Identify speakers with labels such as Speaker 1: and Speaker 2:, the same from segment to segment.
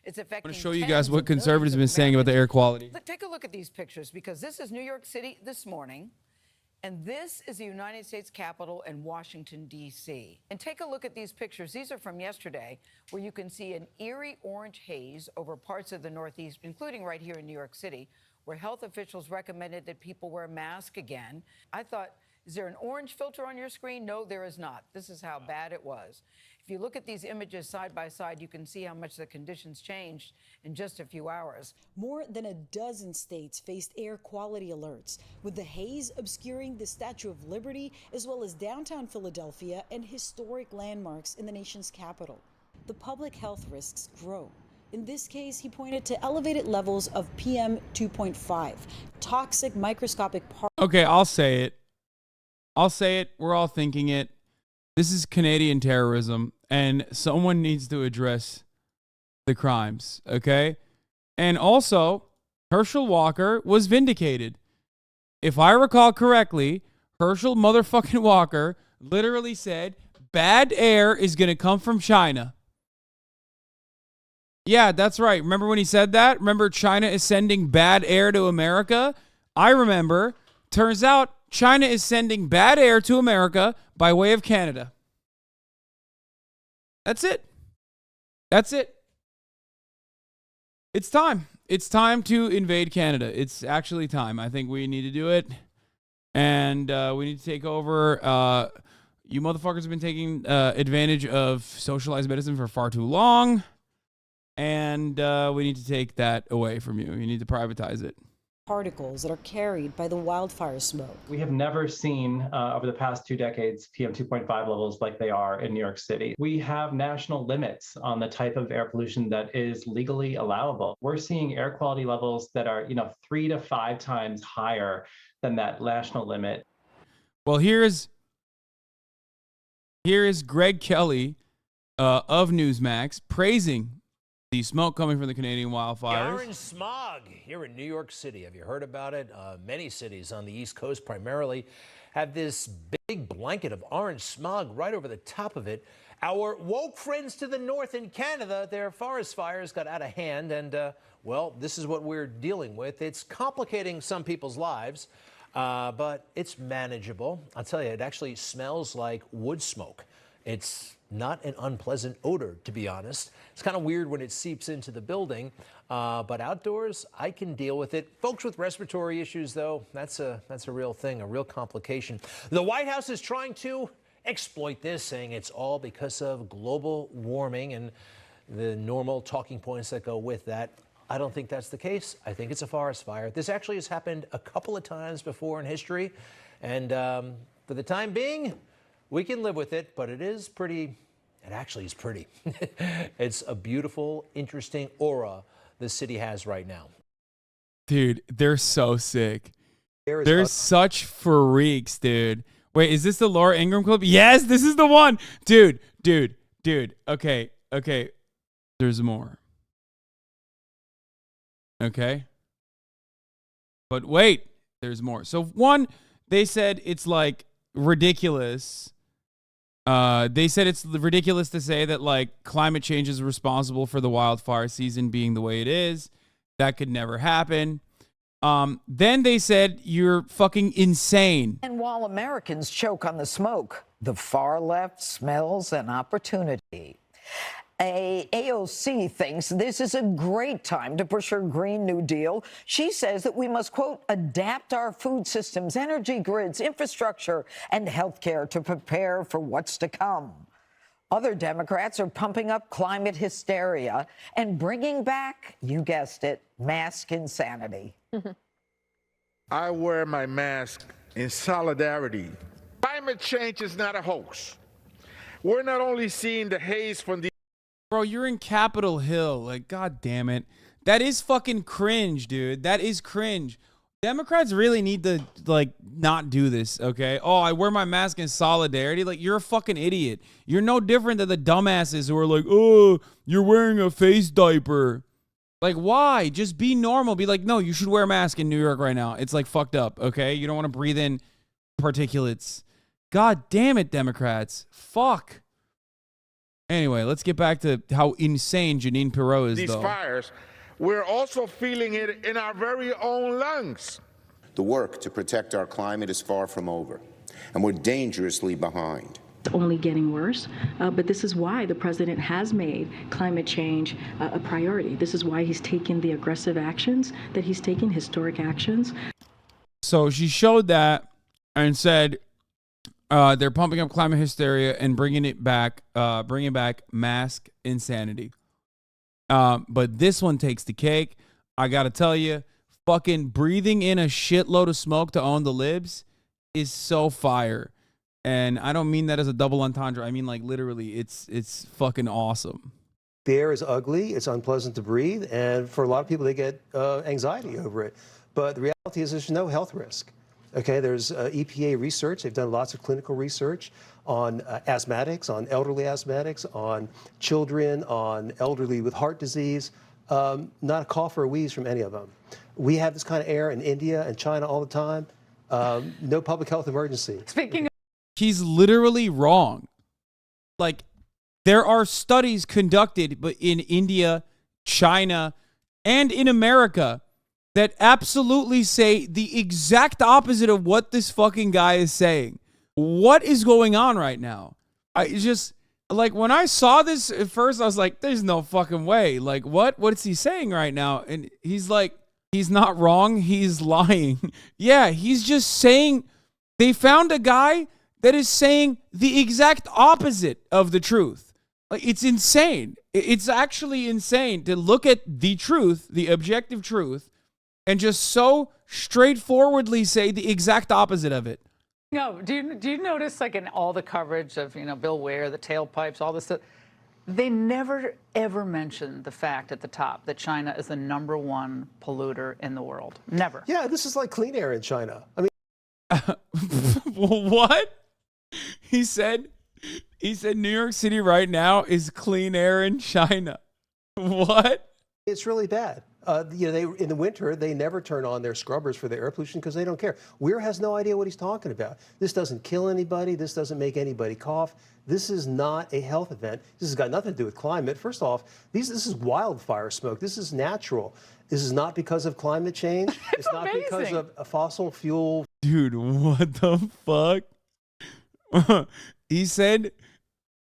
Speaker 1: It's affecting.
Speaker 2: I'm going to show you guys what conservatives have been saying about the air quality.
Speaker 1: Take a look at these pictures, because this is New York City this morning, and this is the United States Capitol in Washington, D.C. And take a look at these pictures. These are from yesterday, where you can see an eerie orange haze over parts of the Northeast, including right here in New York City, where health officials recommended that people wear masks again. I thought, is there an orange filter on your screen? No, there is not. This is how bad it was. If you look at these images side by side, you can see how much the conditions changed in just a few hours.
Speaker 3: More than a dozen states faced air quality alerts, with the haze obscuring the Statue of Liberty, as well as downtown Philadelphia and historic landmarks in the nation's capital. The public health risks grow. In this case, he pointed to elevated levels of PM 2.5, toxic microscopic particles.
Speaker 2: Okay, I'll say it. We're all thinking it. This is Canadian terrorism, and someone needs to address the crimes, okay? And also, Herschel Walker was vindicated. If I recall correctly, Herschel motherfucking Walker literally said, bad air is going to come from China. Yeah, that's right. Remember when he said that? Remember China is sending bad air to America? I remember. Turns out China is sending bad air to America by way of Canada. That's it. That's it. It's time. It's time to invade Canada. It's actually time. I think we need to do it. And we need to take over. You motherfuckers have been taking advantage of socialized medicine for far too long. And we need to take that away from you. You need to privatize it.
Speaker 3: Particles that are carried by the wildfire smoke.
Speaker 4: We have never seen over the past 2 decades PM 2.5 levels like they are in New York City. We have national limits on the type of air pollution that is legally allowable. We're seeing air quality levels that are, 3 to 5 times higher than that national limit.
Speaker 2: Well, here is Greg Kelly of Newsmax praising the smoke coming from the Canadian wildfires.
Speaker 5: The orange smog here in New York City. Have you heard about it? Many cities on the East Coast primarily have this big blanket of orange smog right over the top of it. Our woke friends to the north in Canada, their forest fires got out of hand, and, well, this is what we're dealing with. It's complicating some people's lives, but it's manageable. I'll tell you, it actually smells like wood smoke. It's not an unpleasant odor, to be honest. It's kind of weird when it seeps into the building, but outdoors, I can deal with it. Folks with respiratory issues, though, that's a real thing, a real complication. The White House is trying to exploit this, saying it's all because of global warming and the normal talking points that go with that. I don't think that's the case. I think it's a forest fire. This actually has happened a couple of times before in history, and for the time being, we can live with it, but it is pretty, it actually is pretty. It's a beautiful, interesting aura the city has right now.
Speaker 2: Dude, they're so sick. They're such freaks, dude. Wait, is this the Laura Ingraham clip? Yes, this is the one. Dude. Okay. There's more. Okay. But wait, there's more. So one, they said it's like ridiculous. They said it's ridiculous to say that like climate change is responsible for the wildfire season being the way it is. That could never happen. Then they said you're fucking insane.
Speaker 1: And while Americans choke on the smoke, the far left smells an opportunity. AOC thinks this is a great time to push her Green New Deal. She says that we must, quote, adapt our food systems, energy grids, infrastructure, and healthcare to prepare for what's to come. Other Democrats are pumping up climate hysteria and bringing back, you guessed it, mask insanity.
Speaker 6: I wear my mask in solidarity. Climate change is not a hoax. We're not only seeing the haze from the
Speaker 2: Bro, you're in Capitol Hill. Like, god damn it. That is fucking cringe, dude. That is cringe. Democrats really need to, like, not do this, okay? Oh, I wear my mask in solidarity. Like, you're a fucking idiot. You're no different than the dumbasses who are like, oh, you're wearing a face diaper. Like, why? Just be normal. Be like, no, you should wear a mask in New York right now. It's, like, fucked up, okay? You don't want to breathe in particulates. God damn it, Democrats. Fuck. Anyway, let's get back to how insane Janine Pirot is,
Speaker 6: These
Speaker 2: though.
Speaker 6: fires, we're also feeling it in our very own lungs.
Speaker 7: The work to protect our climate is far from over, and we're dangerously behind.
Speaker 8: It's only getting worse, but this is why the president has made climate change a priority. This is why he's taken the aggressive actions that he's taken, historic actions.
Speaker 2: So she showed that and said they're pumping up climate hysteria and bringing back mask insanity. But this one takes the cake. I got to tell you, fucking breathing in a shitload of smoke to own the libs is so fire. And I don't mean that as a double entendre. I mean, like, literally, it's fucking awesome.
Speaker 9: The air is ugly. It's unpleasant to breathe. And for a lot of people, they get anxiety over it. But the reality is there's no health risk. Okay, there's EPA research. They've done lots of clinical research on asthmatics, on elderly asthmatics, on children, on elderly with heart disease. Not a cough or a wheeze from any of them. We have this kind of air in India and China all the time. No public health emergency.
Speaker 1: Speaking of
Speaker 2: He's literally wrong. Like, there are studies conducted but in India, China, and in America that absolutely say the exact opposite of what this fucking guy is saying. What is going on right now? I just, like, when I saw this at first, I was like, there's no fucking way. Like, what? What is he saying right now? And he's like, he's not wrong. He's lying. Yeah, he's just saying they found a guy that is saying the exact opposite of the truth. Like, it's insane. It's actually insane to look at the truth, the objective truth, and just so straightforwardly say the exact opposite of it.
Speaker 1: No, do you notice, like, in all the coverage of, Bill Ware, the tailpipes, all this stuff, they never ever mention the fact at the top that China is the #1 polluter in the world. Never.
Speaker 9: Yeah, this is like clean air in China. I mean,
Speaker 2: What? He said New York City right now is clean air in China. What?
Speaker 9: it's really bad. They in the winter, they never turn on their scrubbers for the air pollution because they don't care. Weir has no idea what he's talking about. This doesn't kill anybody. This doesn't make anybody cough. This is not a health event. This has got nothing to do with climate. First off, this is wildfire smoke. This is natural. This is not because of climate change. It's not because of a fossil fuel.
Speaker 2: Dude, what the fuck? He said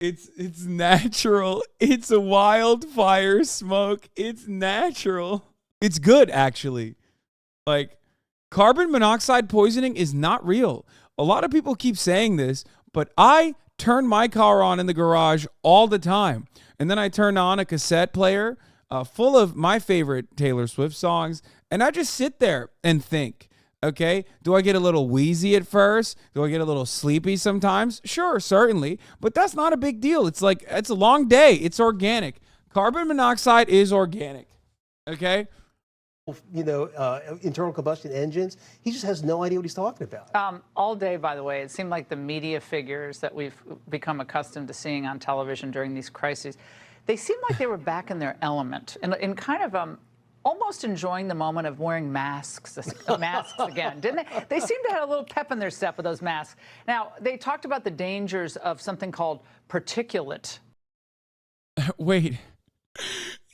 Speaker 2: it's natural. It's a wildfire smoke. It's natural. It's good, actually. Like, carbon monoxide poisoning is not real. A lot of people keep saying this, but I turn my car on in the garage all the time. And then I turn on a cassette player full of my favorite Taylor Swift songs, and I just sit there and think. Okay, do I get a little wheezy at first? Do I get a little sleepy sometimes? Sure, certainly, but that's not a big deal. It's like, it's a long day. It's organic. Carbon monoxide is organic. Okay?
Speaker 9: Internal combustion engines. He just has no idea what he's talking about.
Speaker 1: All day, by the way, it seemed like the media figures that we've become accustomed to seeing on television during these crises, they seemed like they were back in their element and in kind of almost enjoying the moment of wearing masks again, didn't they? They seemed to have a little pep in their step with those masks. Now, they talked about the dangers of something called particulate.
Speaker 2: Wait.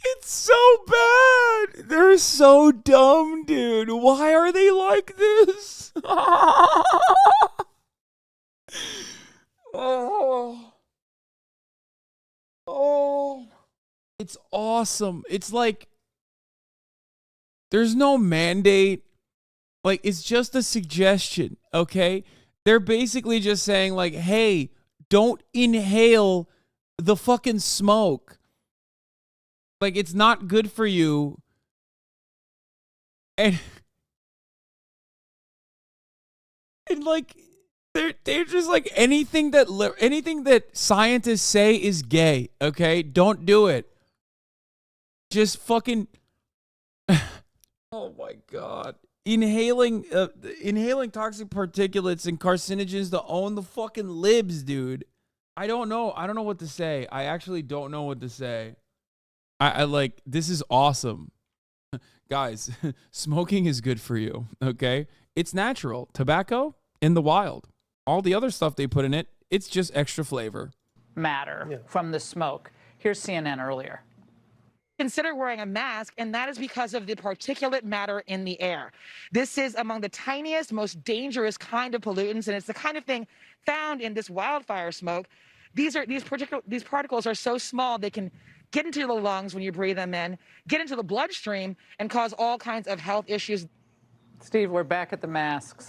Speaker 2: It's so bad. They're so dumb, dude. Why are they like this? Oh. It's awesome. It's like, there's no mandate. Like, it's just a suggestion, okay? They're basically just saying, like, hey, don't inhale the fucking smoke. Like, it's not good for you. And like, they're just like, anything that scientists say is gay, okay? Don't do it. Just fucking... Oh my God. Inhaling toxic particulates and carcinogens to own the fucking libs, dude. I don't know what to say. I actually don't know what to say. I like, this is awesome. Guys, smoking is good for you, okay? It's natural. Tobacco in the wild. All the other stuff they put in it, it's just extra flavor.
Speaker 10: matter from the smoke. Here's CNN earlier.
Speaker 11: Consider wearing a mask, and that is because of the particulate matter in the air. This is among the tiniest, most dangerous kind of pollutants, and it's the kind of thing found in this wildfire smoke. These particles are so small they can get into the lungs when you breathe them in, get into the bloodstream, and cause all kinds of health issues.
Speaker 10: Steve, we're back at the masks.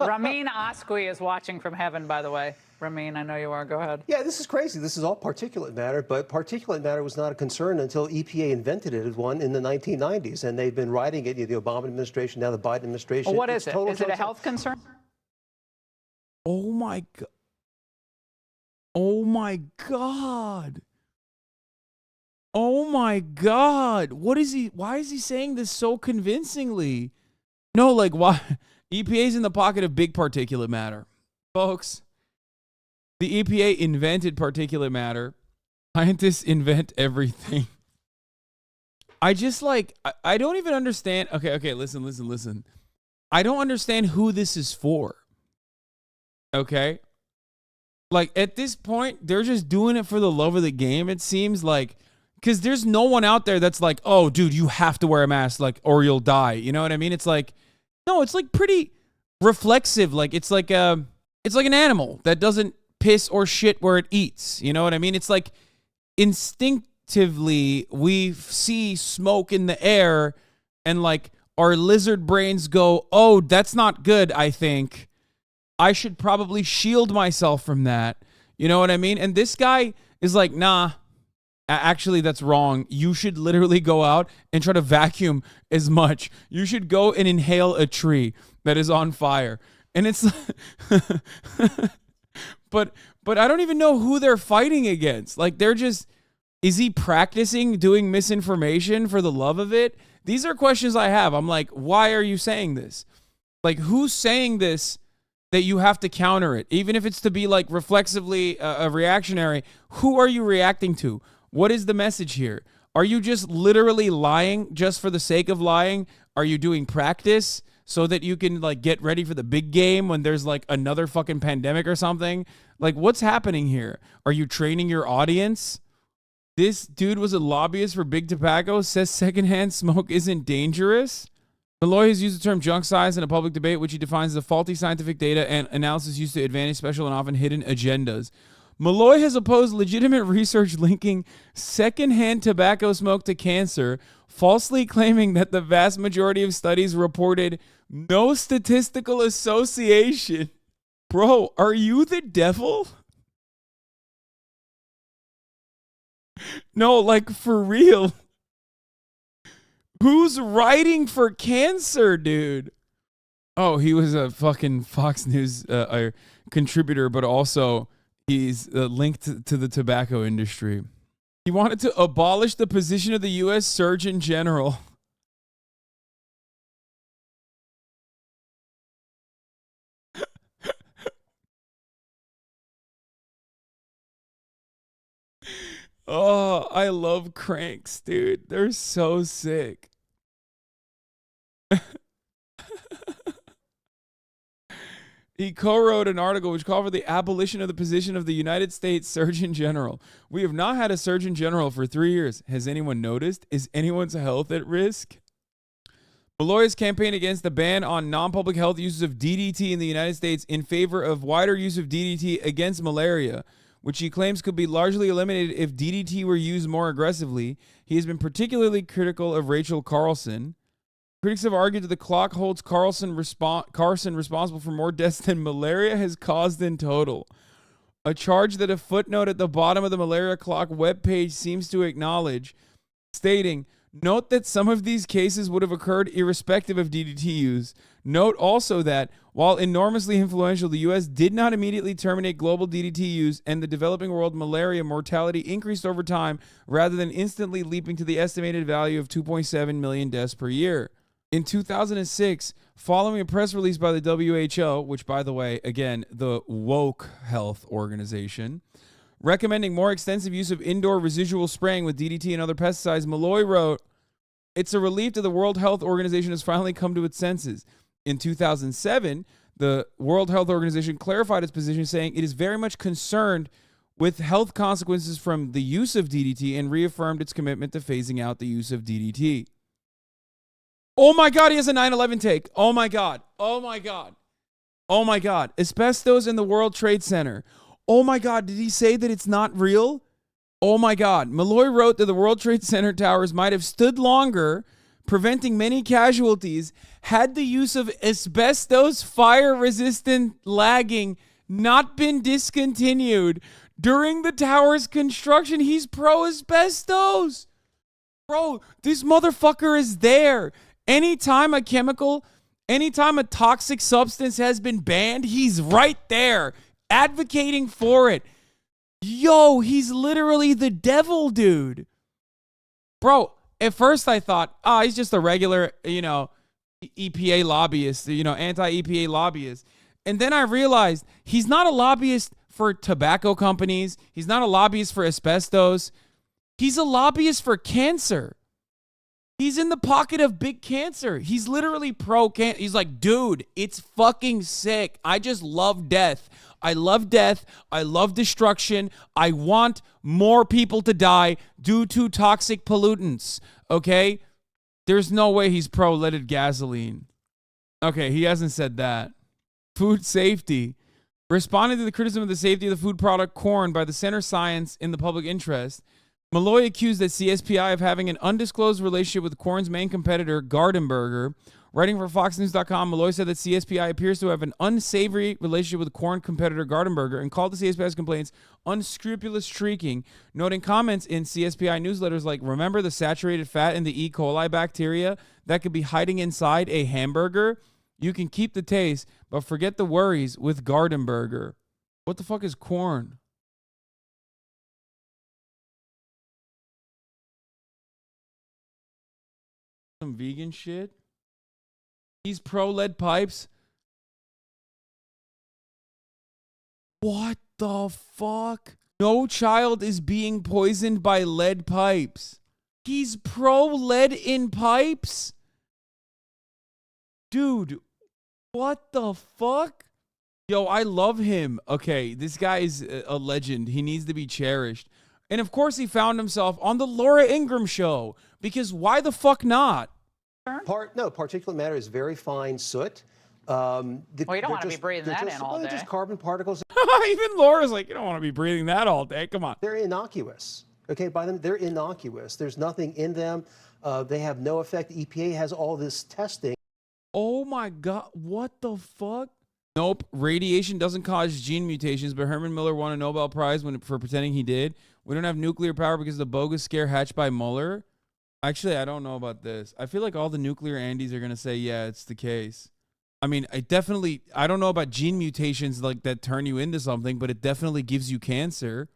Speaker 10: Ramin Asqui is watching from heaven, by the way. Ramin, I know you are. Go ahead.
Speaker 9: Yeah, this is crazy. This is all particulate matter, but particulate matter was not a concern until EPA invented it as one in the 1990s, and they've been riding it, the Obama administration, now the Biden administration.
Speaker 10: Well, what is it? Is it a health concern?
Speaker 2: Oh my God. Oh my God. Oh my God. What is he? Why is he saying this so convincingly? No, like, why? EPA's in the pocket of big particulate matter. Folks, the EPA invented particulate matter. Scientists invent everything. I just I don't even understand. Okay, listen. I don't understand who this is for. Okay? Like, at this point, they're just doing it for the love of the game, it seems like. Because there's no one out there that's like, oh, dude, you have to wear a mask, like, or you'll die. You know what I mean? It's like, no, it's like pretty reflexive. Like, it's like an animal that doesn't piss or shit where it eats. You know what I mean? It's like instinctively we see smoke in the air and like our lizard brains go, oh, that's not good, I think. I should probably shield myself from that. You know what I mean? And this guy is like, nah, actually, that's wrong. You should literally go out and try to vacuum as much. You should go and inhale a tree that is on fire. And it's but I don't even know who they're fighting against. Like, they're just, is he practicing doing misinformation for the love of it? These are questions I have. I'm like, why are you saying this? Like, who's saying this that you have to counter it? Even if it's to be like reflexively a reactionary, who are you reacting to? What is the message here? Are you just literally lying just for the sake of lying? Are you doing practice so that you can like get ready for the big game when there's like another fucking pandemic or something? Like, what's happening here? Are you training your audience? This dude was a lobbyist for big tobacco, says secondhand smoke isn't dangerous. Malloy has used the term junk science in a public debate, which he defines as faulty scientific data and analysis used to advance special and often hidden agendas. Malloy has opposed legitimate research linking secondhand tobacco smoke to cancer, falsely claiming that the vast majority of studies reported no statistical association. Bro, are you the devil? No, like, for real. Who's writing for cancer, dude? Oh, he was a fucking Fox News contributor, but also he's linked to the tobacco industry. He wanted to abolish the position of the U.S. Surgeon General. Oh, I love cranks, dude. They're so sick. He co-wrote an article which called for the abolition of the position of the United States Surgeon General. We have not had a Surgeon General for 3 years. Has anyone noticed? Is anyone's health at risk? Malloy's campaign against the ban on non-public health uses of DDT in the United States in favor of wider use of DDT against malaria, which he claims could be largely eliminated if DDT were used more aggressively. He has been particularly critical of Rachel Carlson. Critics have argued that the clock holds Carson responsible for more deaths than malaria has caused in total. A charge that a footnote at the bottom of the malaria clock webpage seems to acknowledge, stating, note that some of these cases would have occurred irrespective of DDT use. Note also that, while enormously influential, the U.S. did not immediately terminate global DDT use, and the developing world malaria mortality increased over time rather than instantly leaping to the estimated value of 2.7 million deaths per year. In 2006, following a press release by the WHO, which, by the way, again, the woke health organization, recommending more extensive use of indoor residual spraying with DDT and other pesticides, Malloy wrote, "It's a relief that the World Health Organization has finally come to its senses." In 2007, the World Health Organization clarified its position, saying it is very much concerned with health consequences from the use of DDT and reaffirmed its commitment to phasing out the use of DDT. Oh my God, he has a 9/11 take. Oh my God. Oh my God. Oh my God. Asbestos in the World Trade Center. Oh my God, did he say that it's not real? Oh my God. Malloy wrote that the World Trade Center towers might have stood longer, preventing many casualties, had the use of asbestos fire-resistant lagging not been discontinued during the tower's construction. He's pro-asbestos. Bro, this motherfucker is there. Anytime a toxic substance has been banned, he's right there advocating for it. Yo, he's literally the devil, dude. Bro, at first I thought, he's just a regular, EPA lobbyist, anti-EPA lobbyist. And then I realized he's not a lobbyist for tobacco companies. He's not a lobbyist for asbestos. He's a lobbyist for cancer. He's in the pocket of big cancer. He's literally pro-cancer. He's like, dude, it's fucking sick. I just love death. I love death. I love destruction. I want more people to die due to toxic pollutants. Okay? There's no way he's pro-leaded gasoline. Okay, he hasn't said that. Food safety. Responding to the criticism of the safety of the food product corn by the Center Science in the Public Interest, Malloy accused that CSPI of having an undisclosed relationship with corn's main competitor, Gardenburger. Writing for FoxNews.com, Malloy said that CSPI appears to have an unsavory relationship with corn competitor Gardenburger and called the CSPI's complaints unscrupulous streaking, noting comments in CSPI newsletters like, remember the saturated fat in the E. coli bacteria that could be hiding inside a hamburger? You can keep the taste, but forget the worries with Gardenburger. What the fuck is corn? Some vegan shit? He's pro-lead pipes? What the fuck? No child is being poisoned by lead pipes. He's pro-lead in pipes? Dude, what the fuck? Yo, I love him. Okay, this guy is a legend. He needs to be cherished. And of course he found himself on the Laura Ingraham show, because why the fuck not?
Speaker 9: Particulate matter is very fine soot.
Speaker 10: You don't want to be breathing that in all day.
Speaker 9: Just carbon particles.
Speaker 2: Even Laura's like, you don't want to be breathing that all day. Come on.
Speaker 9: They're innocuous. Okay, by them, they're innocuous. There's nothing in them. They have no effect. The EPA has all this testing.
Speaker 2: Oh my God, what the fuck? Nope, radiation doesn't cause gene mutations, but Herman Miller won a Nobel Prize for pretending he did. We don't have nuclear power because of the bogus scare hatched by Mueller. Actually, I don't know about this. I feel like all the nuclear Andes are going to say, yeah, it's the case. I mean, I don't know about gene mutations like that turn you into something, but it definitely gives you cancer.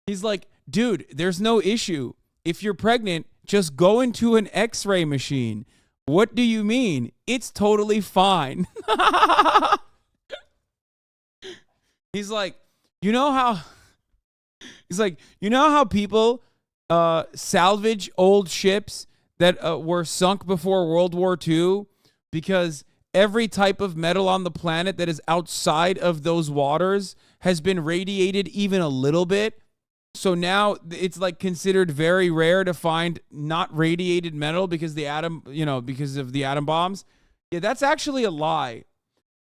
Speaker 2: He's like, dude, there's no issue. If you're pregnant, just go into an X-ray machine. What do you mean? It's totally fine. He's like, you know how people salvage old ships that were sunk before World War II because every type of metal on the planet that is outside of those waters has been radiated even a little bit. So now it's like considered very rare to find not radiated metal because because of the atom bombs. Yeah, that's actually a lie.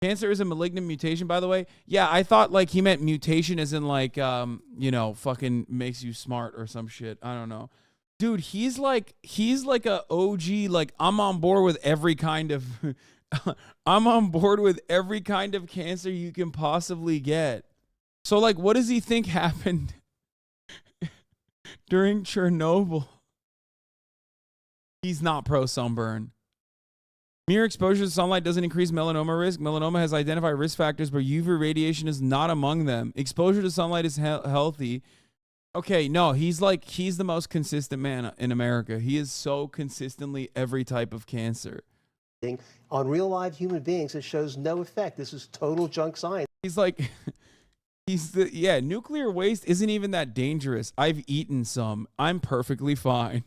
Speaker 2: Cancer is a malignant mutation, by the way. Yeah, I thought like he meant mutation as in like, fucking makes you smart or some shit. I don't know. Dude, he's like a OG, like I'm on board with every kind of, I'm on board with every kind of cancer you can possibly get. So like, what does he think happened during Chernobyl? He's not pro sunburn. Mere exposure to sunlight doesn't increase melanoma risk. Melanoma has identified risk factors, but UV radiation is not among them. Exposure to sunlight is healthy. Okay, no, he's the most consistent man in America. He is so consistently every type of cancer.
Speaker 9: On real live human beings, it shows no effect. This is total junk science.
Speaker 2: He's like, nuclear waste isn't even that dangerous. I've eaten some. I'm perfectly fine.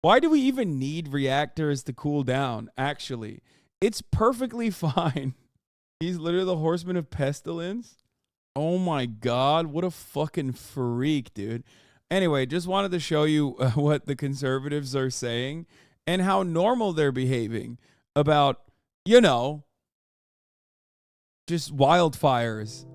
Speaker 2: Why do we even need reactors to cool down? Actually, it's perfectly fine. He's literally the horseman of pestilence. Oh my God, what a fucking freak, dude. Anyway, just wanted to show you what the conservatives are saying and how normal they're behaving about, you know, just wildfires.